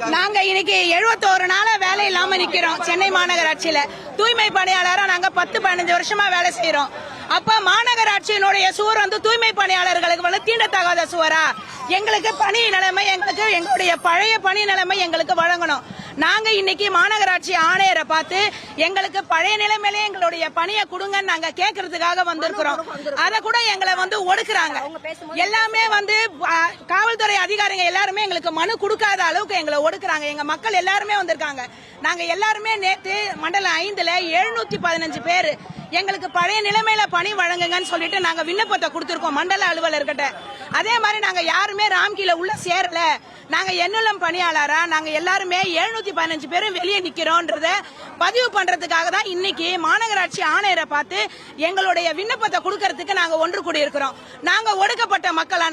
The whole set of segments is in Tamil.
நாங்க இன்னைக்கு 71 நாளா வேலை இல்லாம நிக்கிறோம். சென்னை மாநகராட்சியில தூய்மை பணியாளரா நாங்க 10-15 வருஷமா வேலை செய்யறோம். அப்ப மாநகராட்சியினுடைய சுவர் தூய்மை பணியாளர்களுக்கு தீண்டத்தகாத சுவரா? எங்களுக்கு பணி நிலைமை, எங்களுடைய பழைய பணி நிலைமை எங்களுக்கு வழங்கணும். நாங்க இன்னைக்கு மாநகராட்சி ஆணையரை பார்த்து எங்களுக்கு பழைய நிலைமையிலே எங்களுடைய பணியை கொடுங்கன்னு நாங்க கேட்கறதுக்காக வந்திருக்கிறோம். அத கூட எங்களை ஒடுக்குறாங்க. எல்லாமே காவல்துறை அதிகாரிங்க எல்லாருமே எங்களுக்கு மனு கொடுக்காத அளவுக்கு எங்களை ஒடுக்குறாங்க. எங்க மக்கள் எல்லாருமே வந்திருக்காங்க. நாங்க எல்லாருமே நேத்து மண்டலம் 5ல 715 பேர் எங்களுக்கு பழைய நிலைமையில பணி வழங்குங்கன்னு சொல்லிட்டு நாங்க விண்ணப்பத்தை கொடுத்திருக்கோம் மண்டல அலுவலர்கிட்ட. அதே மாதிரி நாங்க யாருமே ராம்கீல உள்ள சேரல. நாங்க எண்ணுளம் பணியாளரா நாங்க எல்லாருமே 715 பேரும் வெளியே நிக்கிறோம்ன்றத பதிவு பண்றதுக்காக தான் இன்னைக்கு மாநகராட்சி ஆணையரை பார்த்து எங்களுடைய விண்ணப்பத்தை கொடுக்கறதுக்கு நாங்க ஒன்று கூடி இருக்கிறோம். நாங்க ஒடுக்கப்பட்ட மக்களா?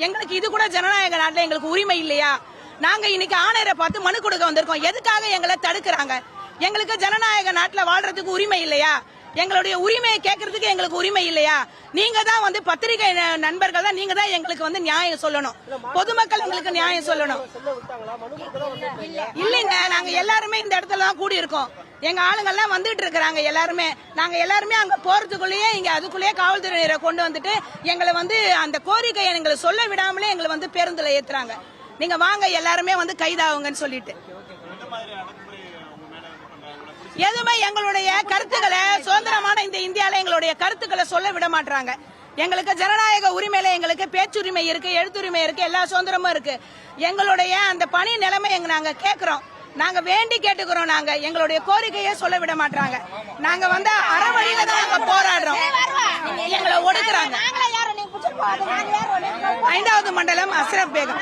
எங்களுக்கு இது கூட ஜனநாயக நாட்டுல எங்களுக்கு உரிமை இல்லையா? நாங்க இன்னைக்கு ஆணையரை பார்த்து மனு கொடுக்க வந்திருக்கோம். எதுக்காக எங்களை தடுக்கிறாங்க? எங்களுக்கு ஜனநாயக நாட்டுல வாழ்றதுக்கு உரிமை இல்லையா? எங்களுடைய உரிமையை கேட்கறதுக்கு எங்களுக்கு உரிமை இல்லையா? நீங்க தான் பத்திரிகை நண்பர்கள் தான், நீங்க தான் எங்களுக்கு நியாயம் சொல்லணும். பொதுமக்கள் எங்களுக்கு நியாயம் சொல்லணும். இல்லைங்க, நாங்க எல்லாருமே இந்த இடத்துல தான் கூடி இருக்கோம். எங்க ஆளுங்கள்லாம் வந்துட்டு இருக்கிறாங்க எல்லாருமே. நாங்க எல்லாருமே அங்க போறதுக்குள்ளேயே இங்க அதுக்குள்ளேயே காவல்துறையினரை கொண்டு வந்துட்டு எங்களை அந்த கோரிக்கையை எங்களை சொல்ல விடாமலே எங்களை பேருந்துல ஏத்துறாங்க. நீங்க வாங்க எல்லாருமே கைதாவுங்கன்னு சொல்லிட்டு எதுவுமே எங்களுடைய கருத்துக்களை சுதந்திரமான இந்த இந்தியால எங்களுடைய கருத்துக்களை சொல்ல விட மாட்டாங்க. எங்களுக்கு ஜனநாயக உரிமையில எங்களுக்கு பேச்சுரிமை இருக்கு, எழுத்துரிமை இருக்கு, எல்லா சுதந்திரமும் இருக்கு. எங்களுடைய அந்த பணி நிலைமை நாங்க கேட்கிறோம். நாங்க வேண்டி கேட்டுக்கிறோம். நாங்க எங்களுடைய கோரிக்கையை சொல்ல விட மாட்டாங்க. நாங்க அறவழியில தான் போராடுறோம். எங்களை ஒடுக்குறாங்க. 5வது மண்டலம் அஸ்ரப் பேகம்.